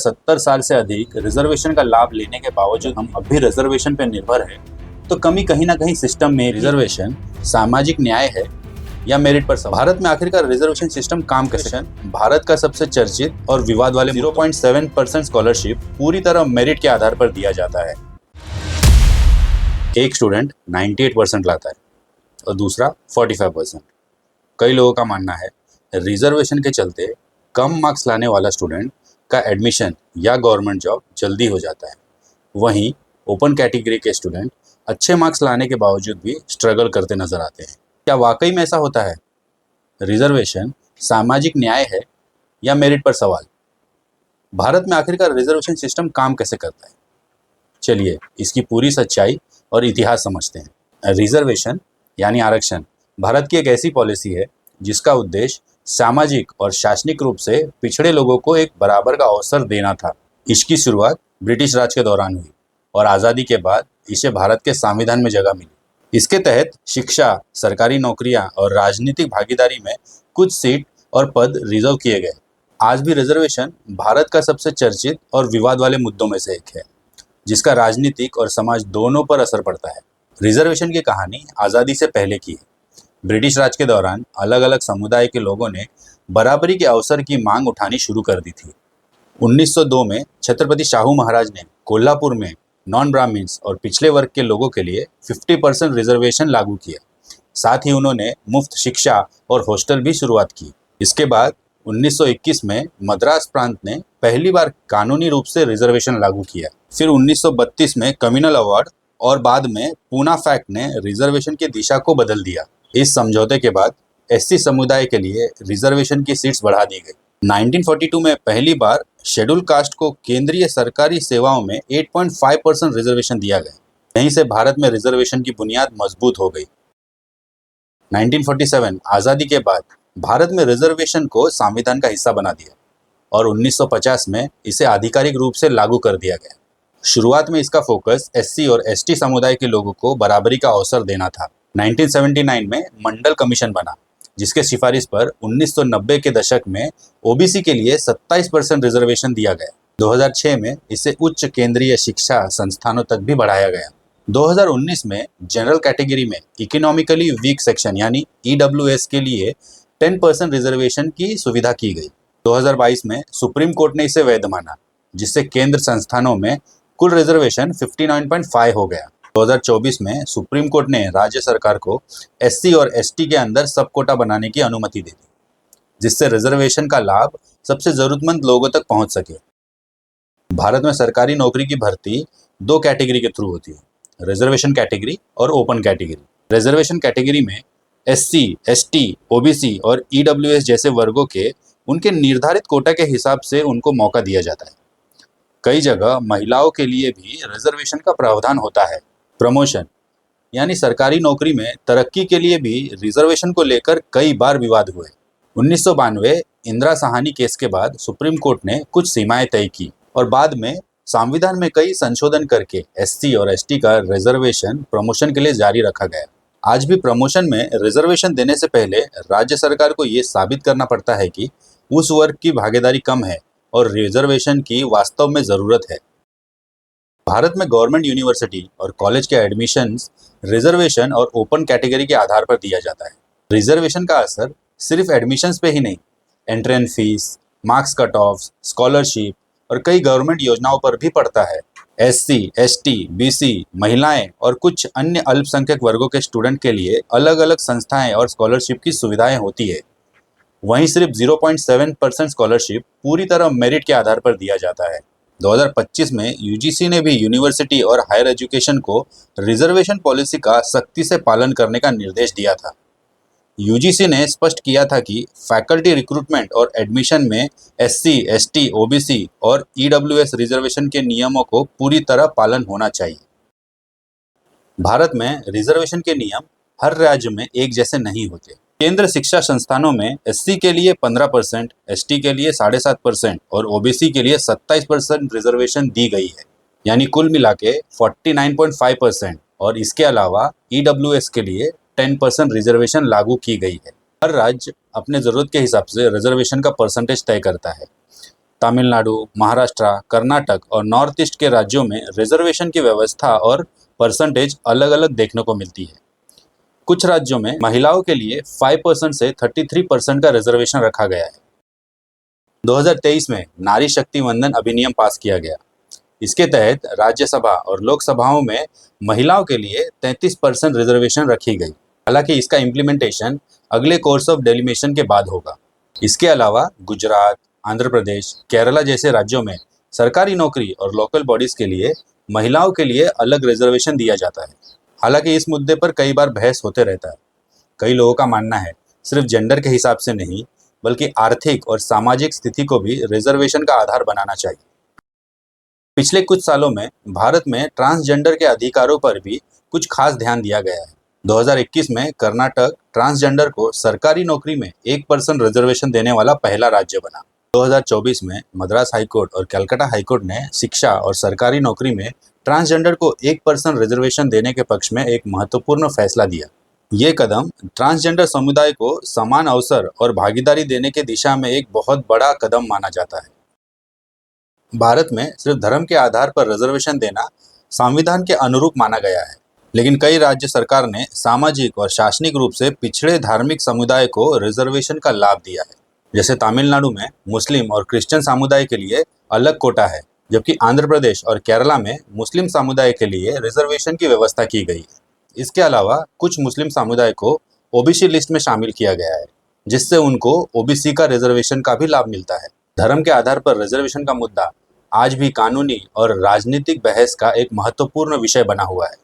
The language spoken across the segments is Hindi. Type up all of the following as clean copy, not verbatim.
70 साल से अधिक रिजर्वेशन का लाभ लेने के बावजूद हम अब भी रिजर्वेशन पर निर्भर है, तो कमी कहीं ना कहीं सिस्टम में। रिजर्वेशन सामाजिक न्याय है या मेरिट पर सवाल। भारत में आखिरकार रिजर्वेशन सिस्टम काम कैसे? भारत का सबसे चर्चित और विवाद वाले 0.7% स्कॉलरशिप पूरी तरह मेरिट के आधार पर दिया जाता है। एक स्टूडेंट 98% लाता है और दूसरा 45%। कई लोगों का मानना है रिजर्वेशन के चलते कम मार्क्स लाने वाला स्टूडेंट का एडमिशन या गवर्नमेंट जॉब जल्दी हो जाता है, वहीं ओपन कैटेगरी के स्टूडेंट अच्छे मार्क्स लाने के बावजूद भी स्ट्रगल करते नजर आते हैं। क्या वाकई में ऐसा होता है? रिजर्वेशन सामाजिक न्याय है या मेरिट पर सवाल? भारत में आखिरकार रिजर्वेशन सिस्टम काम कैसे करता है? चलिए इसकी पूरी सच्चाई और इतिहास समझते हैं। रिजर्वेशन यानी आरक्षण भारत की एक ऐसी पॉलिसी है जिसका उद्देश्य सामाजिक और शासनिक रूप से पिछड़े लोगों को एक बराबर का अवसर देना था। इसकी शुरुआत ब्रिटिश राज के दौरान हुई और आज़ादी के बाद इसे भारत के संविधान में जगह मिली। इसके तहत शिक्षा, सरकारी नौकरियां और राजनीतिक भागीदारी में कुछ सीट और पद रिजर्व किए गए। आज भी रिजर्वेशन भारत का सबसे चर्चित और विवाद वाले मुद्दों में से एक है, जिसका राजनीतिक और समाज दोनों पर असर पड़ता है। रिजर्वेशन की कहानी आज़ादी से पहले की है। ब्रिटिश राज के दौरान अलग अलग समुदाय के लोगों ने बराबरी के अवसर की मांग उठानी शुरू कर दी थी। 1902 में छत्रपति शाहू महाराज ने कोल्हापुर में नॉन ब्राह्मण्स और पिछले वर्ग के लोगों के लिए 50% रिजर्वेशन लागू किया। साथ ही उन्होंने मुफ्त शिक्षा और हॉस्टल भी शुरुआत की। इसके बाद 1921 में मद्रास प्रांत ने पहली बार कानूनी रूप से रिजर्वेशन लागू किया। फिर 1932 में कम्युनल अवार्ड और बाद में पूना फैक्ट ने रिजर्वेशन की दिशा को बदल दिया। इस समझौते के बाद एससी समुदाय के लिए रिजर्वेशन की सीट्स बढ़ा दी गई। 1942 में पहली बार शेड्यूल कास्ट को केंद्रीय सरकारी सेवाओं में 8.5% रिजर्वेशन दिया गया। यहीं से भारत में रिजर्वेशन की बुनियाद मजबूत हो गई। 1947 आज़ादी के बाद भारत में रिजर्वेशन को संविधान का हिस्सा बना दिया और 1950 में इसे आधिकारिक रूप से लागू कर दिया गया। शुरुआत में इसका फोकस एससी और एसटी समुदाय के लोगों को बराबरी का अवसर देना था। 1979 में मंडल कमीशन बना, जिसके सिफारिश पर 1990 के दशक में ओबीसी के लिए 27% रिजर्वेशन दिया गया। 2006 में इसे उच्च केंद्रीय शिक्षा संस्थानों तक भी बढ़ाया गया। 2019 में जनरल कैटेगरी में इकोनॉमिकली वीक सेक्शन यानी ईडब्ल्यूएस के लिए 10% रिजर्वेशन की सुविधा की गई। 2022 में सुप्रीम कोर्ट ने इसे वैध माना, जिससे केंद्र संस्थानों में कुल रिजर्वेशन 59.5 हो गया। 2024 में सुप्रीम कोर्ट ने राज्य सरकार को एससी और एसटी के अंदर सब कोटा बनाने की अनुमति दे दी, जिससे रिजर्वेशन का लाभ सबसे जरूरतमंद लोगों तक पहुंच सके। भारत में सरकारी नौकरी की भर्ती 2 कैटेगरी के थ्रू होती है, रिजर्वेशन कैटेगरी और ओपन कैटेगरी। रिजर्वेशन कैटेगरी में एससी, एसटी, ओबीसी और ईडब्ल्यूएस जैसे वर्गों के उनके निर्धारित कोटा के हिसाब से उनको मौका दिया जाता है। कई जगह महिलाओं के लिए भी रिजर्वेशन का प्रावधान होता है। प्रमोशन यानी सरकारी नौकरी में तरक्की के लिए भी रिजर्वेशन को लेकर कई बार विवाद हुए। 1992 इंदिरा साहनी केस के बाद सुप्रीम कोर्ट ने कुछ सीमाएं तय की और बाद में संविधान में कई संशोधन करके एससी और एसटी का रिजर्वेशन प्रमोशन के लिए जारी रखा गया। आज भी प्रमोशन में रिजर्वेशन देने से पहले राज्य सरकार को ये साबित करना पड़ता है कि उस वर्ग की भागीदारी कम है और रिजर्वेशन की वास्तव में जरूरत है। भारत में गवर्नमेंट यूनिवर्सिटी और कॉलेज के एडमिशन्स रिजर्वेशन और ओपन कैटेगरी के आधार पर दिया जाता है। रिजर्वेशन का असर सिर्फ एडमिशन्स पे ही नहीं, entrance fees, marks cut off, scholarship और कई गवर्नमेंट योजनाओं पर भी पड़ता है। एससी, एसटी, बीसी, महिलाएं और कुछ अन्य अल्पसंख्यक वर्गों के स्टूडेंट के लिए अलग अलग संस्थाएं और स्कॉलरशिप की सुविधाएं होती है। वहीं सिर्फ 0.7% स्कॉलरशिप पूरी तरह मेरिट के आधार पर दिया जाता है। 2025 में यूजीसी ने भी यूनिवर्सिटी और हायर एजुकेशन को रिजर्वेशन पॉलिसी का सख्ती से पालन करने का निर्देश दिया था। यूजीसी ने स्पष्ट किया था कि फैकल्टी रिक्रूटमेंट और एडमिशन में एससी, एसटी, ओबीसी और ईडब्ल्यूएस रिजर्वेशन के नियमों को पूरी तरह पालन होना चाहिए। भारत में रिजर्वेशन के नियम हर राज्य में एक जैसे नहीं होते। केंद्र शिक्षा संस्थानों में एससी के लिए 15%, एसटी के लिए 7.5% और ओबीसी के लिए 27% रिजर्वेशन दी गई है, यानी कुल मिला के 49.5%। और इसके अलावा ईडब्ल्यूएस के लिए 10% रिजर्वेशन लागू की गई है। हर राज्य अपने ज़रूरत के हिसाब से रिजर्वेशन का परसेंटेज तय करता है। तमिलनाडु, महाराष्ट्र, कर्नाटक और नॉर्थ ईस्ट के राज्यों में रिजर्वेशन की व्यवस्था और परसेंटेज अलग-अलग देखने को मिलती है। कुछ राज्यों में महिलाओं के लिए 5% से 33% का रिजर्वेशन रखा गया है। 2023 में नारी शक्ति वंदन अधिनियम पास किया गया। इसके तहत राज्यसभा और लोकसभाओं में महिलाओं के लिए 33% रिजर्वेशन रखी गई। हालांकि इसका इम्प्लीमेंटेशन अगले कोर्स ऑफ डेलिमिशन के बाद होगा। इसके अलावा गुजरात, आंध्र प्रदेश, केरला जैसे राज्यों में सरकारी नौकरी और लोकल बॉडीज के लिए महिलाओं के लिए अलग रिजर्वेशन दिया जाता है। हालांकि इस मुद्दे पर कई बार बहस होते रहता है। कई लोगों का मानना है सिर्फ जेंडर के हिसाब से नहीं, बल्कि आर्थिक और सामाजिक स्थिति को भी रिजर्वेशन का आधार बनाना चाहिए। पिछले कुछ सालों में भारत में ट्रांसजेंडर के अधिकारों पर भी कुछ खास ध्यान दिया गया है। 2021 में कर्नाटक ट्रांसजेंडर को सरकारी नौकरी में 1% रिजर्वेशन देने वाला पहला राज्य बना। 2024 में मद्रास हाईकोर्ट और कलकत्ता हाईकोर्ट ने शिक्षा और सरकारी नौकरी में ट्रांसजेंडर को 1% रिजर्वेशन देने के पक्ष में एक महत्वपूर्ण फैसला दिया। ये कदम ट्रांसजेंडर समुदाय को समान अवसर और भागीदारी देने की दिशा में एक बहुत बड़ा कदम माना जाता है। भारत में सिर्फ धर्म के आधार पर रिजर्वेशन देना संविधान के अनुरूप माना गया है, लेकिन कई राज्य सरकार ने सामाजिक और शैक्षणिक रूप से पिछड़े धार्मिक समुदाय को रिजर्वेशन का लाभ दिया है। जैसे तमिलनाडु में मुस्लिम और क्रिश्चियन समुदाय के लिए अलग कोटा है, जबकि आंध्र प्रदेश और केरला में मुस्लिम समुदाय के लिए रिजर्वेशन की व्यवस्था की गई है। इसके अलावा कुछ मुस्लिम समुदाय को ओबीसी लिस्ट में शामिल किया गया है, जिससे उनको ओबीसी का रिजर्वेशन का भी लाभ मिलता है। धर्म के आधार पर रिजर्वेशन का मुद्दा आज भी कानूनी और राजनीतिक बहस का एक महत्वपूर्ण विषय बना हुआ है।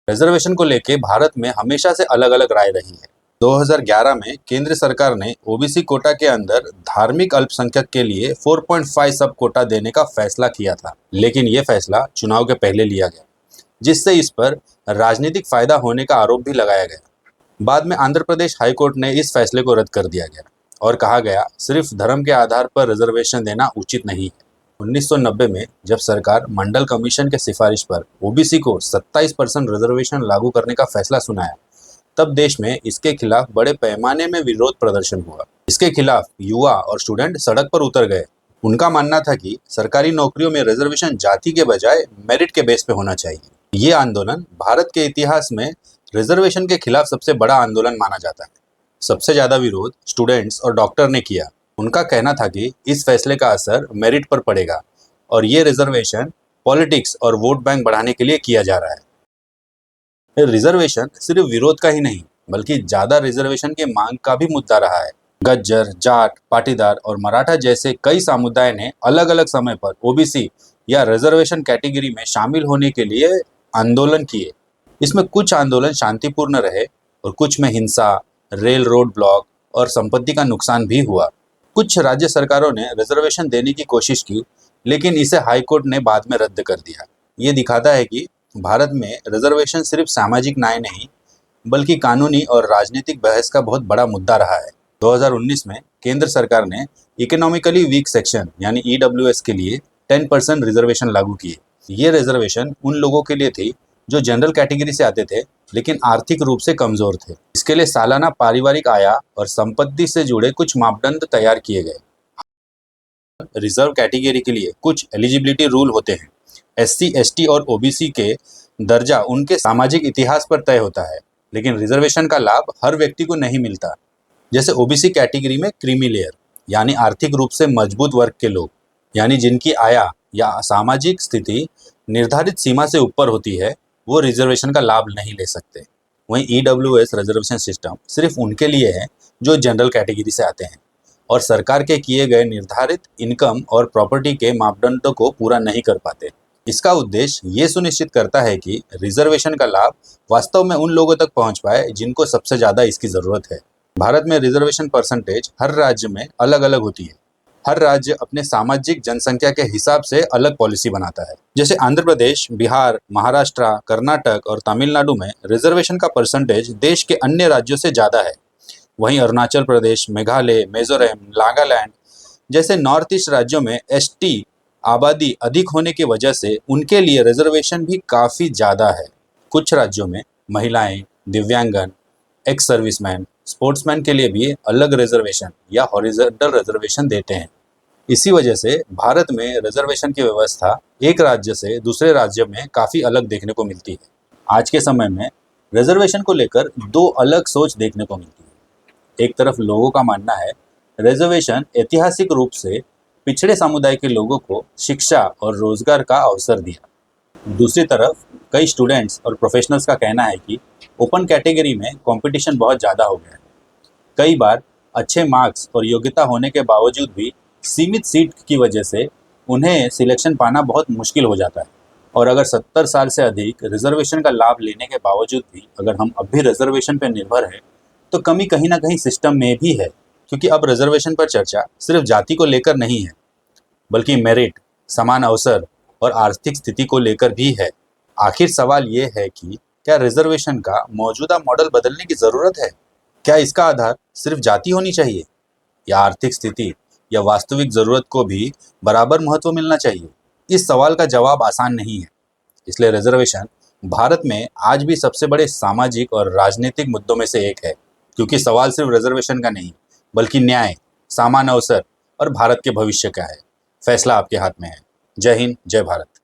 रिजर्वेशन को लेकर भारत में हमेशा से अलग अलग राय रही है। 2011 में केंद्र सरकार ने ओबीसी कोटा के अंदर धार्मिक अल्पसंख्यक के लिए 4.5 सब कोटा देने का फैसला किया था, लेकिन ये फैसला चुनाव के पहले लिया गया, जिससे इस पर राजनीतिक फायदा होने का आरोप भी लगाया गया। बाद में आंध्र प्रदेश हाईकोर्ट ने इस फैसले को रद्द कर दिया गया और कहा गया सिर्फ धर्म के आधार पर रिजर्वेशन देना उचित नहीं है। 1990 में जब सरकार मंडल कमीशन के सिफारिश पर ओबीसी को 27% रिजर्वेशन लागू करने का फैसला सुनाया, तब देश में इसके खिलाफ बड़े पैमाने में विरोध प्रदर्शन हुआ। इसके खिलाफ युवा और स्टूडेंट सड़क पर उतर गए। उनका मानना था कि सरकारी नौकरियों में रिजर्वेशन जाति के बजाय मेरिट के बेस पे होना चाहिए। ये आंदोलन भारत के इतिहास में रिजर्वेशन के खिलाफ सबसे बड़ा आंदोलन माना जाता है। सबसे ज्यादा विरोध स्टूडेंट्स और डॉक्टर ने किया। उनका कहना था कि इस फैसले का असर मेरिट पर पड़ेगा और ये रिजर्वेशन पॉलिटिक्स और वोट बैंक बढ़ाने के लिए किया जा रहा है। रिजर्वेशन सिर्फ विरोध का ही नहीं, बल्कि ज्यादा रिजर्वेशन के मांग का भी मुद्दा रहा है। गज्जर, जाट, पाटीदार और मराठा जैसे कई समुदाय ने अलग अलग समय पर ओबीसी या रिजर्वेशन कैटेगरी में शामिल होने के लिए आंदोलन किए। इसमें कुछ आंदोलन शांतिपूर्ण रहे और कुछ में हिंसा, रेल रोड ब्लॉक और संपत्ति का नुकसान भी हुआ। कुछ राज्य सरकारों ने रिजर्वेशन देने की कोशिश की, लेकिन इसे हाईकोर्ट ने बाद में रद्द कर दिया। ये दिखाता है कि भारत में रिजर्वेशन सिर्फ सामाजिक न्याय नहीं, बल्कि कानूनी और राजनीतिक बहस का बहुत बड़ा मुद्दा रहा है। 2019 में केंद्र सरकार ने इकोनॉमिकली वीक सेक्शन यानी ईडब्ल्यूएस के लिए 10% रिजर्वेशन लागू किए। ये रिजर्वेशन उन लोगों के लिए थी जो जनरल कैटेगरी से आते थे, लेकिन आर्थिक रूप से कमजोर थे। इसके लिए सालाना पारिवारिक आय और संपत्ति से जुड़े कुछ मापदंड तैयार किए गए। रिजर्व कैटेगरी के लिए कुछ एलिजिबिलिटी रूल होते हैं। एससी, एसटी और ओबीसी के दर्जा उनके सामाजिक इतिहास पर तय होता है, लेकिन रिजर्वेशन का लाभ हर व्यक्ति को नहीं मिलता। जैसे ओबीसी कैटेगरी में क्रीमी लेयर यानी आर्थिक रूप से मजबूत वर्ग के लोग, यानी जिनकी आय या सामाजिक स्थिति निर्धारित सीमा से ऊपर होती है, वो रिजर्वेशन का लाभ नहीं ले सकते। वहीं ईडब्ल्यूएस रिजर्वेशन सिस्टम सिर्फ उनके लिए है जो जनरल कैटेगरी से आते हैं और सरकार के किए गए निर्धारित इनकम और प्रॉपर्टी के मापदंडों को पूरा नहीं कर पाते। इसका उद्देश्य ये सुनिश्चित करता है कि रिजर्वेशन का लाभ वास्तव में उन लोगों तक पहुंच पाए जिनको सबसे ज़्यादा इसकी ज़रूरत है। भारत में रिजर्वेशन परसेंटेज हर राज्य में अलग अलग होती है। हर राज्य अपने सामाजिक जनसंख्या के हिसाब से अलग पॉलिसी बनाता है। जैसे आंध्र प्रदेश, बिहार, महाराष्ट्र, कर्नाटक और तमिलनाडु में रिजर्वेशन का परसेंटेज देश के अन्य राज्यों से ज़्यादा है। वहीं अरुणाचल प्रदेश, मेघालय, मिजोरम, नागालैंड जैसे नॉर्थ ईस्ट राज्यों में एसटी आबादी अधिक होने की वजह से उनके लिए रिजर्वेशन भी काफ़ी ज़्यादा है। कुछ राज्यों में महिलाएं, दिव्यांगन, एक्स सर्विसमैन, स्पोर्ट्समैन के लिए भी अलग रिजर्वेशन या हॉरिजॉन्टल रिजर्वेशन देते हैं। इसी वजह से भारत में रिजर्वेशन की व्यवस्था एक राज्य से दूसरे राज्य में काफ़ी अलग देखने को मिलती है। आज के समय में रिजर्वेशन को लेकर दो अलग सोच देखने को मिलती है। एक तरफ लोगों का मानना है रिजर्वेशन ऐतिहासिक रूप से पिछड़े समुदाय के लोगों को शिक्षा और रोजगार का अवसर दिया। दूसरी तरफ कई स्टूडेंट्स और प्रोफेशनल्स का कहना है कि ओपन कैटेगरी में कंपटीशन बहुत ज़्यादा हो गया है। कई बार अच्छे मार्क्स और योग्यता होने के बावजूद भी सीमित सीट की वजह से उन्हें सिलेक्शन पाना बहुत मुश्किल हो जाता है। और अगर 70 साल से अधिक रिजर्वेशन का लाभ लेने के बावजूद भी अगर हम अब भी रिजर्वेशन पर निर्भर हैं, तो कमी कहीं ना कहीं सिस्टम में भी है। क्योंकि अब रिजर्वेशन पर चर्चा सिर्फ जाति को लेकर नहीं है, बल्कि मेरिट, समान अवसर और आर्थिक स्थिति को लेकर भी है। आखिर सवाल ये है कि क्या रिजर्वेशन का मौजूदा मॉडल बदलने की ज़रूरत है? क्या इसका आधार सिर्फ जाति होनी चाहिए, या आर्थिक स्थिति या वास्तविक ज़रूरत को भी बराबर महत्व मिलना चाहिए? इस सवाल का जवाब आसान नहीं है। इसलिए रिजर्वेशन भारत में आज भी सबसे बड़े सामाजिक और राजनीतिक मुद्दों में से एक है। क्योंकि सवाल सिर्फ रिजर्वेशन का नहीं, बल्कि न्याय, समान अवसर और भारत के भविष्य का है। फैसला आपके हाथ में है। जय हिंद, जय भारत।